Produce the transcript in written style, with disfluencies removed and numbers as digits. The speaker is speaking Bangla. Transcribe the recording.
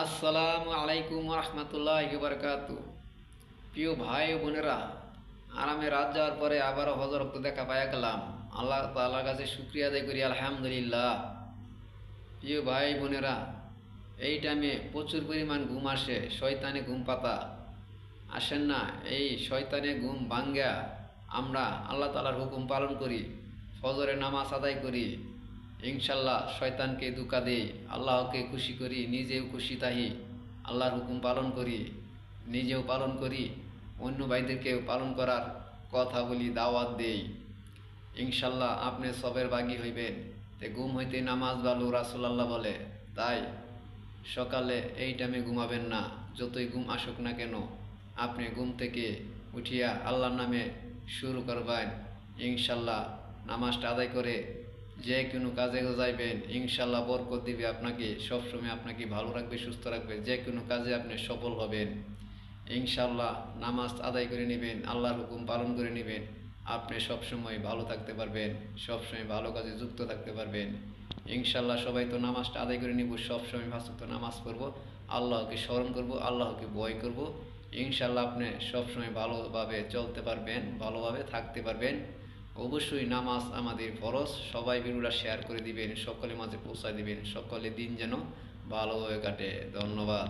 আসসালামু আলাইকুম রহমতুল্লাহি বারাকাতু। প্রিয় ভাই ও বোনেরা, আরামে রাত যাওয়ার পরে আবারও হজর রক্ত দেখা পাইয়া গেলাম। আল্লাহ তাআলার কাছে শুকরিয়া আদায় করি, আলহামদুলিল্লাহ। প্রিয় ভাই বোনেরা, এই টাইমে প্রচুর পরিমাণ ঘুম আসে, শয়তানে ঘুম পাতা আসেন না। এই শয়তানে ঘুম ভাঙ্গা আমরা আল্লাহ তাআলার হুকুম পালন করি, ফজরের নামাজ আদায় করি, ইনশাল্লাহ শয়তানকে দুকা দেই, আল্লাহকে খুশি করি, নিজেও খুশি তাহি, আল্লাহর হুকুম পালন করি, নিজেও পালন করি, অন্য ভাইদেরকেও পালন করার কথা বলি, দাওয়াত দেই। ইনশাল্লাহ আপনি সবের বাগী হইবেন। তে ঘুম হইতে নামাজ ভালো, রাসূলুল্লাহ বলে। তাই সকালে এই টাইমে ঘুমাবেন না, যতই ঘুম আসুক না কেন। আপনি ঘুম থেকে উঠিয়া আল্লাহর নামে শুরু করবেন। ইনশাল্লাহ নামাজটা আদায় করে যে কোনো কাজে যাইবেন, ইনশাল্লাহ বরকত দিবে আপনাকে, সবসময় আপনাকে ভালো রাখবে, সুস্থ রাখবে, যে কোনো কাজে আপনি সফল হবেন। ইনশাল্লাহ নামাজ আদায় করে নেবেন, আল্লাহর হুকুম পালন করে নেবেন, আপনি সবসময় ভালো থাকতে পারবেন, সবসময় ভালো কাজে যুক্ত থাকতে পারবেন। ইনশাল্লাহ সবাই তো নামাজটা আদায় করে নিব, সবসময় পাঁচ ওয়াক্ত নামাজ পড়ব, আল্লাহকে স্মরণ করব, আল্লাহকে ভয় করব। ইনশাল্লাহ আপনি সবসময় ভালোভাবে চলতে পারবেন, ভালোভাবে থাকতে পারবেন। অবশ্যই নামাজ আমাদের ফরজ। সবাই ভিডিওটা শেয়ার করে দিবেন, সকলের মাঝে পৌঁছায় দিবেন, সকলে দিন যেন ভালোভাবে কাটে। ধন্যবাদ।